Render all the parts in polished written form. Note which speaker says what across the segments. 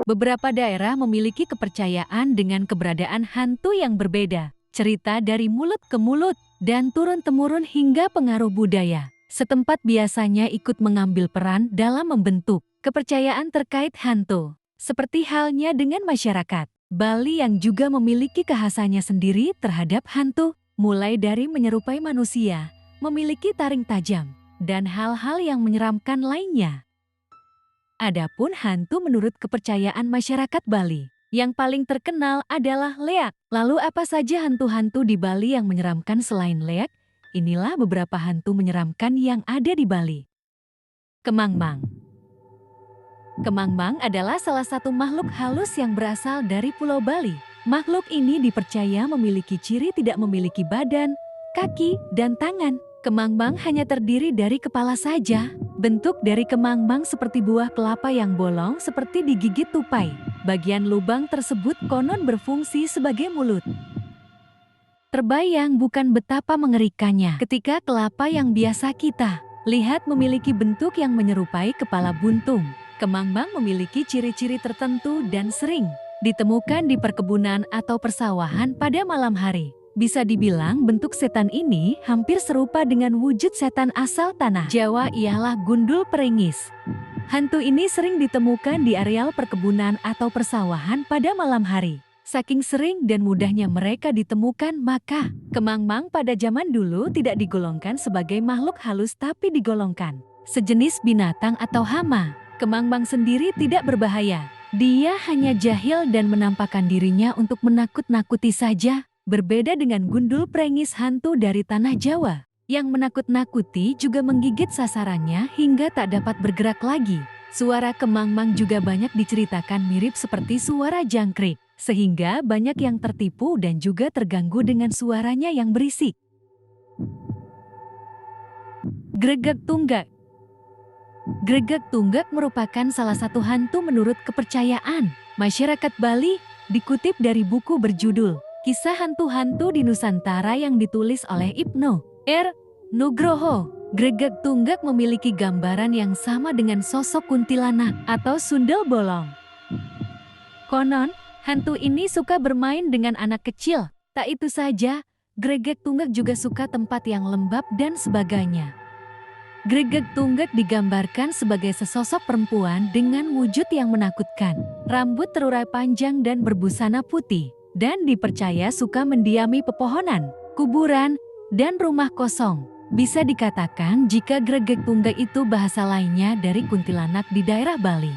Speaker 1: Beberapa daerah memiliki kepercayaan dengan keberadaan hantu yang berbeda. Cerita dari mulut ke mulut dan turun-temurun hingga pengaruh budaya setempat biasanya ikut mengambil peran dalam membentuk kepercayaan terkait hantu. Seperti halnya dengan masyarakat Bali yang juga memiliki kekhasannya sendiri terhadap hantu, mulai dari menyerupai manusia, memiliki taring tajam, dan hal-hal yang menyeramkan lainnya. Adapun hantu menurut kepercayaan masyarakat Bali, yang paling terkenal adalah leak. Lalu apa saja hantu-hantu di Bali yang menyeramkan selain leak? Inilah beberapa hantu menyeramkan yang ada di Bali. Kemangmang. Kemangmang adalah salah satu makhluk halus yang berasal dari Pulau Bali. Makhluk ini dipercaya memiliki ciri tidak memiliki badan, kaki, dan tangan. Kemangmang hanya terdiri dari kepala saja. Bentuk dari kemangmang seperti buah kelapa yang bolong seperti digigit tupai. Bagian lubang tersebut konon berfungsi sebagai mulut. Terbayang bukan betapa mengerikannya ketika kelapa yang biasa kita lihat memiliki bentuk yang menyerupai kepala buntung. Kemangmang memiliki ciri-ciri tertentu dan sering ditemukan di perkebunan atau persawahan pada malam hari. Bisa dibilang bentuk setan ini hampir serupa dengan wujud setan asal tanah Jawa, ialah gundul perengis. Hantu ini sering ditemukan di areal perkebunan atau persawahan pada malam hari. Saking sering dan mudahnya mereka ditemukan, maka kemangmang pada zaman dulu tidak digolongkan sebagai makhluk halus tapi digolongkan sejenis binatang atau hama. Kemangmang sendiri tidak berbahaya. Dia hanya jahil dan menampakkan dirinya untuk menakut-nakuti saja. Berbeda dengan gundul perengis hantu dari tanah Jawa, yang menakut-nakuti juga menggigit sasarannya hingga tak dapat bergerak lagi. Suara kemangmang juga banyak diceritakan mirip seperti suara jangkrik, sehingga banyak yang tertipu dan juga terganggu dengan suaranya yang berisik. Gregeg Tunggak. Gregeg Tunggak merupakan salah satu hantu menurut kepercayaan masyarakat Bali, dikutip dari buku berjudul Kisah Hantu-Hantu di Nusantara yang ditulis oleh Ibnu R. Nugroho. Gregeg Tunggak memiliki gambaran yang sama dengan sosok kuntilanak atau sundel bolong. Konon, hantu ini suka bermain dengan anak kecil. Tak itu saja, Gregeg Tunggak juga suka tempat yang lembab dan sebagainya. Gregeg Tunggak digambarkan sebagai sesosok perempuan dengan wujud yang menakutkan, rambut terurai panjang dan berbusana putih. Dan dipercaya suka mendiami pepohonan, kuburan, dan rumah kosong. Bisa dikatakan jika Gregeg Tunggak itu bahasa lainnya dari kuntilanak di daerah Bali.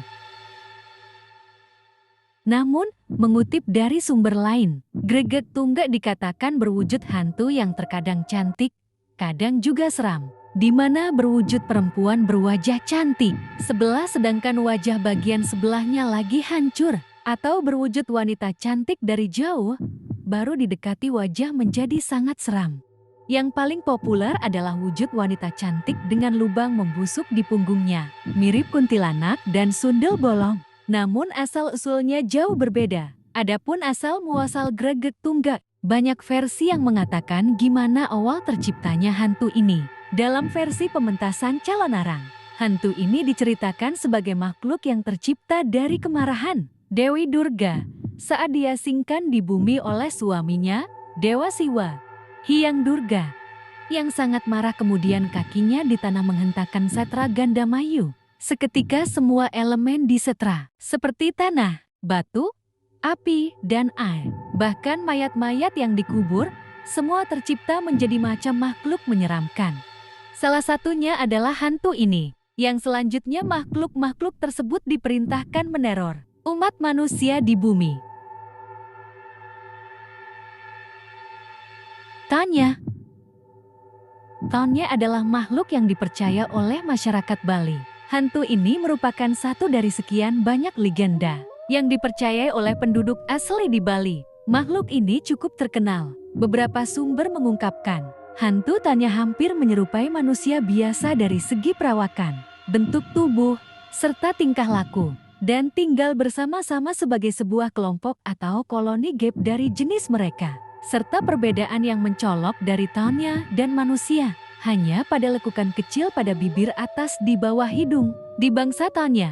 Speaker 1: Namun, mengutip dari sumber lain, Gregeg Tunggak dikatakan berwujud hantu yang terkadang cantik, kadang juga seram, di mana berwujud perempuan berwajah cantik, sebelah sedangkan wajah bagian sebelahnya lagi hancur. Atau berwujud wanita cantik dari jauh, baru didekati wajah menjadi sangat seram. Yang paling populer adalah wujud wanita cantik dengan lubang membusuk di punggungnya, mirip kuntilanak dan sundel bolong. Namun asal-usulnya jauh berbeda. Adapun asal-muasal Gregeg Tunggak, banyak versi yang mengatakan gimana awal terciptanya hantu ini. Dalam versi pementasan Calonarang, hantu ini diceritakan sebagai makhluk yang tercipta dari kemarahan Dewi Durga saat diasingkan di bumi oleh suaminya, Dewa Siwa, Hyang Durga, yang sangat marah. Kemudian kakinya ditanam menghentakkan setra Gandamayu. Seketika semua elemen disetra, seperti tanah, batu, api, dan air. Bahkan mayat-mayat yang dikubur, semua tercipta menjadi macam makhluk menyeramkan. Salah satunya adalah hantu ini, yang selanjutnya makhluk-makhluk tersebut diperintahkan meneror umat manusia di bumi. Tanya. Tanya adalah makhluk yang dipercaya oleh masyarakat Bali. Hantu ini merupakan satu dari sekian banyak legenda yang dipercayai oleh penduduk asli di Bali. Makhluk ini cukup terkenal. Beberapa sumber mengungkapkan, hantu Tanya hampir menyerupai manusia biasa dari segi perawakan, bentuk tubuh, serta tingkah laku. Dan tinggal bersama-sama sebagai sebuah kelompok atau koloni gap dari jenis mereka. Serta perbedaan yang mencolok dari Tanya dan manusia, hanya pada lekukan kecil pada bibir atas di bawah hidung. Di bangsa Tanya,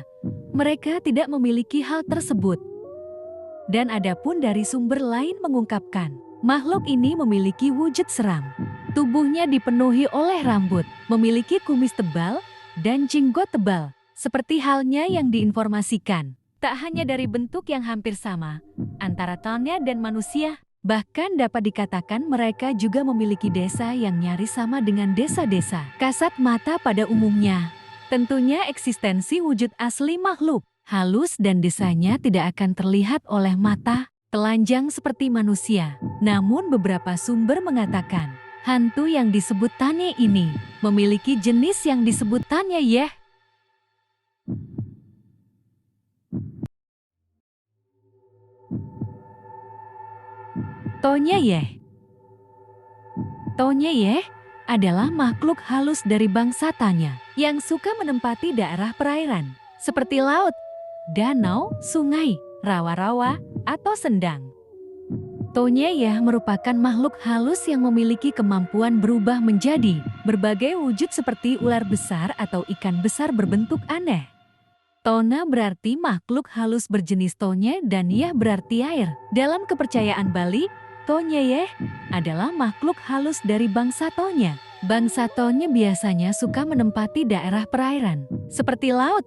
Speaker 1: mereka tidak memiliki hal tersebut. Dan adapun dari sumber lain mengungkapkan, makhluk ini memiliki wujud seram. Tubuhnya dipenuhi oleh rambut, memiliki kumis tebal, dan jenggot tebal. Seperti halnya yang diinformasikan, tak hanya dari bentuk yang hampir sama antara Tanya dan manusia, bahkan dapat dikatakan mereka juga memiliki desa yang nyaris sama dengan desa-desa kasat mata pada umumnya. Tentunya eksistensi wujud asli makhluk halus dan desanya tidak akan terlihat oleh mata telanjang seperti manusia. Namun beberapa sumber mengatakan, hantu yang disebut Tanya ini memiliki jenis yang disebut Tanya Yeh. Tanya Yeh. Tanya Yeh adalah makhluk halus dari bangsa Tanya yang suka menempati daerah perairan seperti laut, danau, sungai, rawa-rawa, atau sendang. Tanya Yeh merupakan makhluk halus yang memiliki kemampuan berubah menjadi berbagai wujud seperti ular besar atau ikan besar berbentuk aneh. Tona berarti makhluk halus berjenis Tonya dan Yeh berarti air. Dalam kepercayaan Bali, Tanya Yeh adalah makhluk halus dari bangsa Tonya. Bangsa Tonya biasanya suka menempati daerah perairan, seperti laut,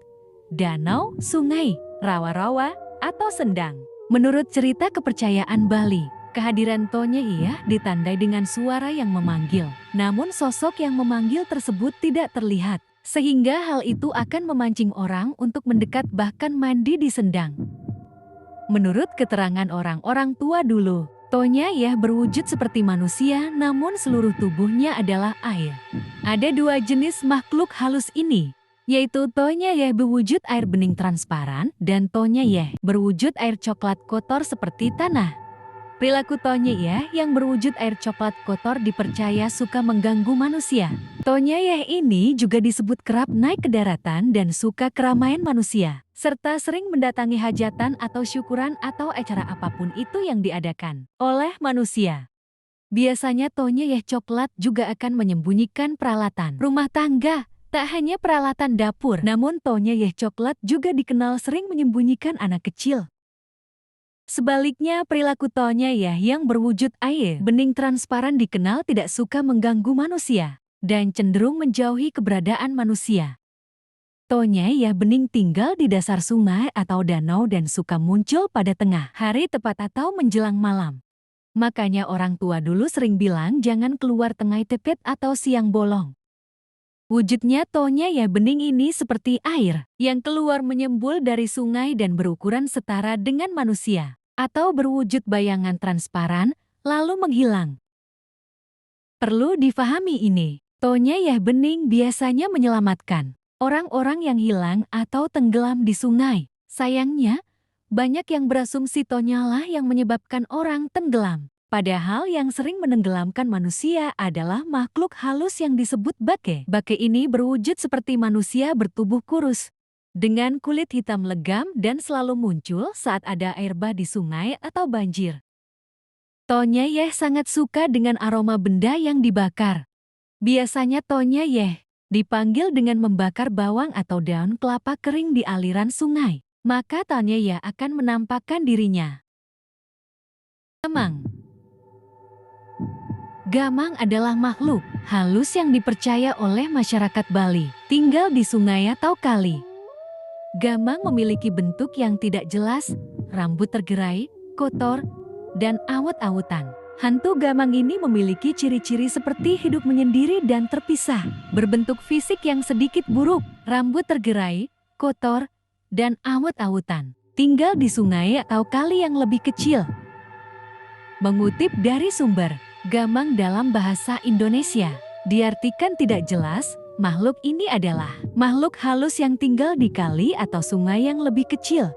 Speaker 1: danau, sungai, rawa-rawa, atau sendang. Menurut cerita kepercayaan Bali, kehadiran Tanya Yeh ditandai dengan suara yang memanggil. Namun sosok yang memanggil tersebut tidak terlihat, sehingga hal itu akan memancing orang untuk mendekat bahkan mandi di sendang. Menurut keterangan orang-orang tua dulu, Tanya Yeh berwujud seperti manusia namun seluruh tubuhnya adalah air. Ada dua jenis makhluk halus ini, yaitu Tanya Yeh berwujud air bening transparan dan Tanya Yeh berwujud air coklat kotor seperti tanah. Perilaku Tanya Yeh yang berwujud air coklat kotor dipercaya suka mengganggu manusia. Tanya Yeh ini juga disebut kerap naik ke daratan dan suka keramaian manusia, serta sering mendatangi hajatan atau syukuran atau acara apapun itu yang diadakan oleh manusia. Biasanya Tanya Yeh coklat juga akan menyembunyikan peralatan rumah tangga. Tak hanya peralatan dapur, namun Tanya Yeh coklat juga dikenal sering menyembunyikan anak kecil. Sebaliknya, perilaku Tanya Yeh yang berwujud air bening transparan dikenal tidak suka mengganggu manusia dan cenderung menjauhi keberadaan manusia. Tanya Yeh bening tinggal di dasar sungai atau danau dan suka muncul pada tengah hari tepat atau menjelang malam. Makanya orang tua dulu sering bilang jangan keluar tengah tepet atau siang bolong. Wujudnya Tanya Yeh bening ini seperti air yang keluar menyembul dari sungai dan berukuran setara dengan manusia, atau berwujud bayangan transparan, lalu menghilang. Perlu difahami ini, Tanya Yeh bening biasanya menyelamatkan orang-orang yang hilang atau tenggelam di sungai. Sayangnya, banyak yang berasumsi Tanya lah yang menyebabkan orang tenggelam. Padahal yang sering menenggelamkan manusia adalah makhluk halus yang disebut bake. Bake ini berwujud seperti manusia bertubuh kurus, dengan kulit hitam legam dan selalu muncul saat ada air bah di sungai atau banjir. Tanya Yeh sangat suka dengan aroma benda yang dibakar. Biasanya Tanya Yeh dipanggil dengan membakar bawang atau daun kelapa kering di aliran sungai. Maka Tanya Yeh akan menampakkan dirinya. Gamang. Gamang adalah makhluk halus yang dipercaya oleh masyarakat Bali, tinggal di sungai atau kali. Gamang memiliki bentuk yang tidak jelas, rambut tergerai, kotor, dan awut-awutan. Hantu gamang ini memiliki ciri-ciri seperti hidup menyendiri dan terpisah, berbentuk fisik yang sedikit buruk, rambut tergerai, kotor, dan awut-awutan. Tinggal di sungai atau kali yang lebih kecil. Mengutip dari sumber, gamang dalam bahasa Indonesia diartikan tidak jelas. Makhluk ini adalah makhluk halus yang tinggal di kali atau sungai yang lebih kecil.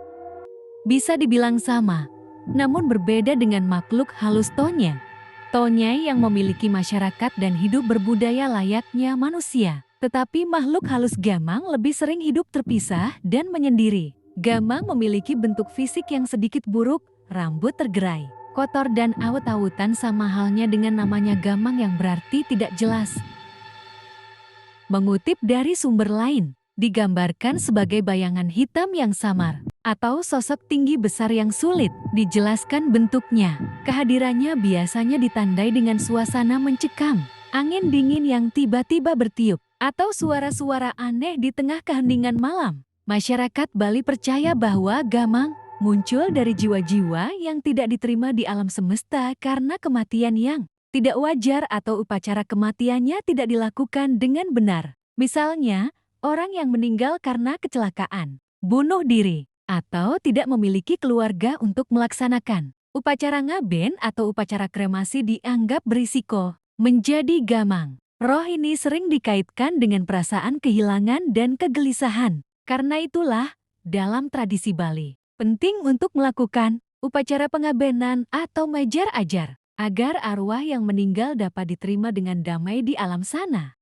Speaker 1: Bisa dibilang sama, namun berbeda dengan makhluk halus Tanya. Tanya yang memiliki masyarakat dan hidup berbudaya layaknya manusia. Tetapi makhluk halus gamang lebih sering hidup terpisah dan menyendiri. Gamang memiliki bentuk fisik yang sedikit buruk, rambut tergerai, kotor dan awut-awutan, sama halnya dengan namanya gamang yang berarti tidak jelas. Mengutip dari sumber lain, digambarkan sebagai bayangan hitam yang samar, atau sosok tinggi besar yang sulit dijelaskan bentuknya. Kehadirannya biasanya ditandai dengan suasana mencekam, angin dingin yang tiba-tiba bertiup, atau suara-suara aneh di tengah keheningan malam. Masyarakat Bali percaya bahwa gamang muncul dari jiwa-jiwa yang tidak diterima di alam semesta karena kematian yang tidak wajar atau upacara kematiannya tidak dilakukan dengan benar. Misalnya, orang yang meninggal karena kecelakaan, bunuh diri, atau tidak memiliki keluarga untuk melaksanakan upacara ngaben atau upacara kremasi dianggap berisiko menjadi gamang. Roh ini sering dikaitkan dengan perasaan kehilangan dan kegelisahan. Karena itulah, dalam tradisi Bali, penting untuk melakukan upacara pengabenan atau majar ajar, agar arwah yang meninggal dapat diterima dengan damai di alam sana.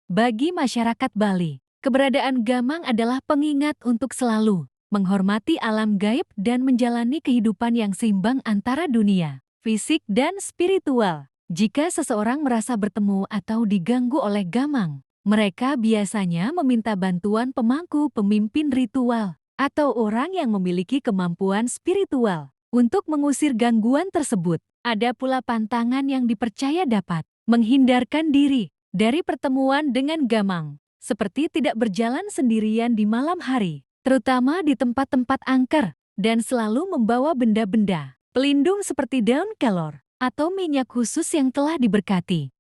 Speaker 1: Bagi masyarakat Bali, keberadaan gamang adalah pengingat untuk selalu menghormati alam gaib dan menjalani kehidupan yang seimbang antara dunia, fisik dan spiritual. Jika seseorang merasa bertemu atau diganggu oleh gamang, mereka biasanya meminta bantuan pemangku pemimpin ritual atau orang yang memiliki kemampuan spiritual untuk mengusir gangguan tersebut. Ada pula pantangan yang dipercaya dapat menghindarkan diri dari pertemuan dengan gamang, seperti tidak berjalan sendirian di malam hari, terutama di tempat-tempat angker, dan selalu membawa benda-benda pelindung seperti daun kelor atau minyak khusus yang telah diberkati.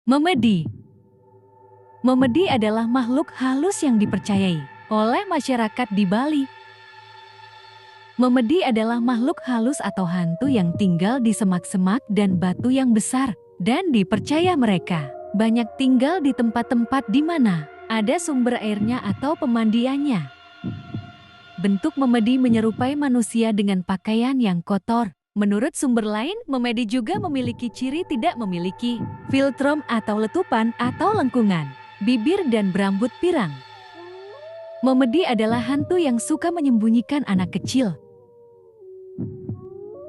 Speaker 1: Memedi. Memedi adalah makhluk halus yang dipercayai oleh masyarakat di Bali. Memedi adalah makhluk halus atau hantu yang tinggal di semak-semak dan batu yang besar, dan dipercaya mereka banyak tinggal di tempat-tempat di mana ada sumber airnya atau pemandiannya. Bentuk memedi menyerupai manusia dengan pakaian yang kotor. Menurut sumber lain, memedi juga memiliki ciri tidak memiliki filtrum atau letupan atau lengkungan bibir dan berambut pirang. Memedi adalah hantu yang suka menyembunyikan anak kecil.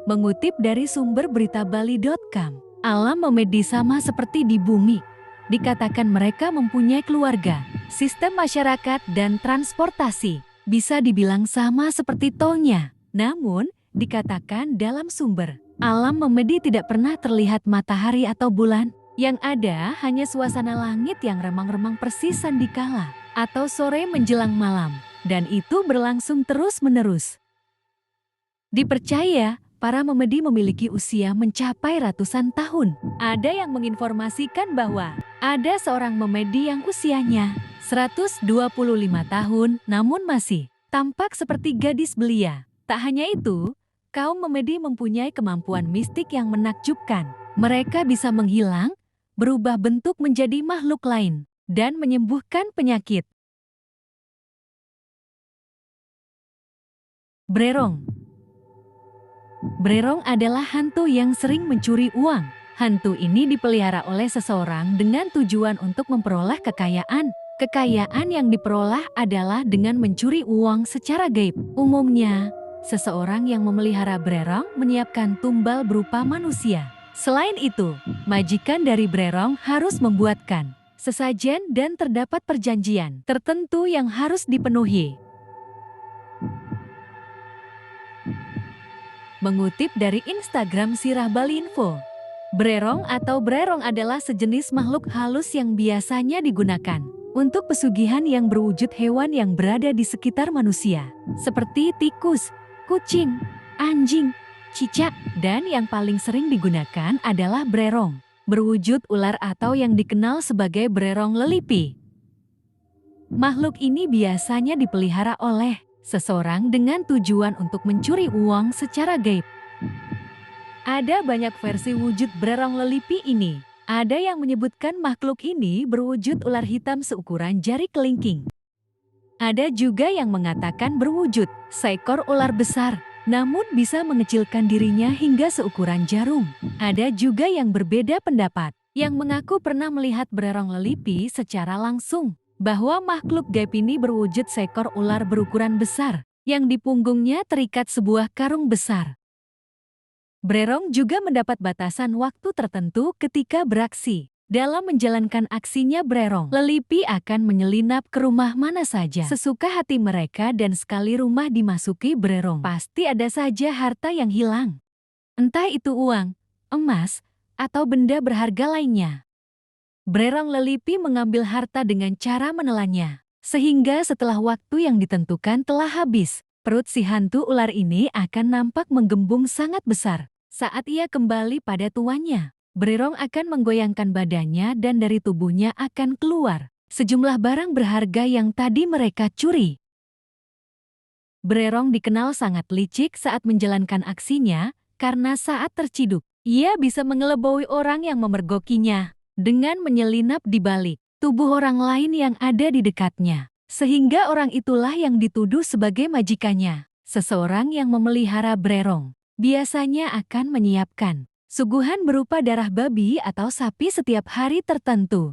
Speaker 1: Mengutip dari sumber berita Bali.com, alam memedi sama seperti di bumi. Dikatakan mereka mempunyai keluarga, sistem masyarakat dan transportasi. Bisa dibilang sama seperti tolnya. Namun, dikatakan dalam sumber, alam memedi tidak pernah terlihat matahari atau bulan. Yang ada hanya suasana langit yang remang-remang persis sandikala atau sore menjelang malam, dan itu berlangsung terus-menerus. Dipercaya, para memedi memiliki usia mencapai ratusan tahun. Ada yang menginformasikan bahwa ada seorang memedi yang usianya 125 tahun namun masih tampak seperti gadis belia. Tak hanya itu, kaum memedi mempunyai kemampuan mistik yang menakjubkan. Mereka bisa menghilang, berubah bentuk menjadi makhluk lain, dan menyembuhkan penyakit. Brerong. Brerong adalah hantu yang sering mencuri uang. Hantu ini dipelihara oleh seseorang dengan tujuan untuk memperoleh kekayaan. Kekayaan yang diperoleh adalah dengan mencuri uang secara gaib. Umumnya, seseorang yang memelihara brerong menyiapkan tumbal berupa manusia. Selain itu, majikan dari brerong harus membuatkan sesajen dan terdapat perjanjian tertentu yang harus dipenuhi. Mengutip dari Instagram Sirah Bali Info, brerong atau brerong adalah sejenis makhluk halus yang biasanya digunakan untuk pesugihan yang berwujud hewan yang berada di sekitar manusia, seperti tikus, kucing, anjing, cicak, dan yang paling sering digunakan adalah brerong berwujud ular atau yang dikenal sebagai brerong lelipi. Makhluk ini biasanya dipelihara oleh seseorang dengan tujuan untuk mencuri uang secara gaib. Ada banyak versi wujud brerong lelipi ini. Ada yang menyebutkan makhluk ini berwujud ular hitam seukuran jari kelingking. Ada juga yang mengatakan berwujud seekor ular besar, namun bisa mengecilkan dirinya hingga seukuran jarum. Ada juga yang berbeda pendapat, yang mengaku pernah melihat brerong lelipi secara langsung, bahwa makhluk gaib ini berwujud seekor ular berukuran besar, yang di punggungnya terikat sebuah karung besar. Brerong juga mendapat batasan waktu tertentu ketika beraksi. Dalam menjalankan aksinya Brerong, Lelipi akan menyelinap ke rumah mana saja sesuka hati mereka dan sekali rumah dimasuki Brerong, pasti ada saja harta yang hilang. Entah itu uang, emas, atau benda berharga lainnya. Brerong Lelipi mengambil harta dengan cara menelannya. Sehingga setelah waktu yang ditentukan telah habis, perut si hantu ular ini akan nampak menggembung sangat besar. Saat ia kembali pada tuannya, Brerong akan menggoyangkan badannya dan dari tubuhnya akan keluar sejumlah barang berharga yang tadi mereka curi. Brerong dikenal sangat licik saat menjalankan aksinya, karena saat terciduk, ia bisa mengelabui orang yang memergokinya dengan menyelinap di balik tubuh orang lain yang ada di dekatnya. Sehingga orang itulah yang dituduh sebagai majikannya. Seseorang yang memelihara Brerong biasanya akan menyiapkan suguhan berupa darah babi atau sapi setiap hari tertentu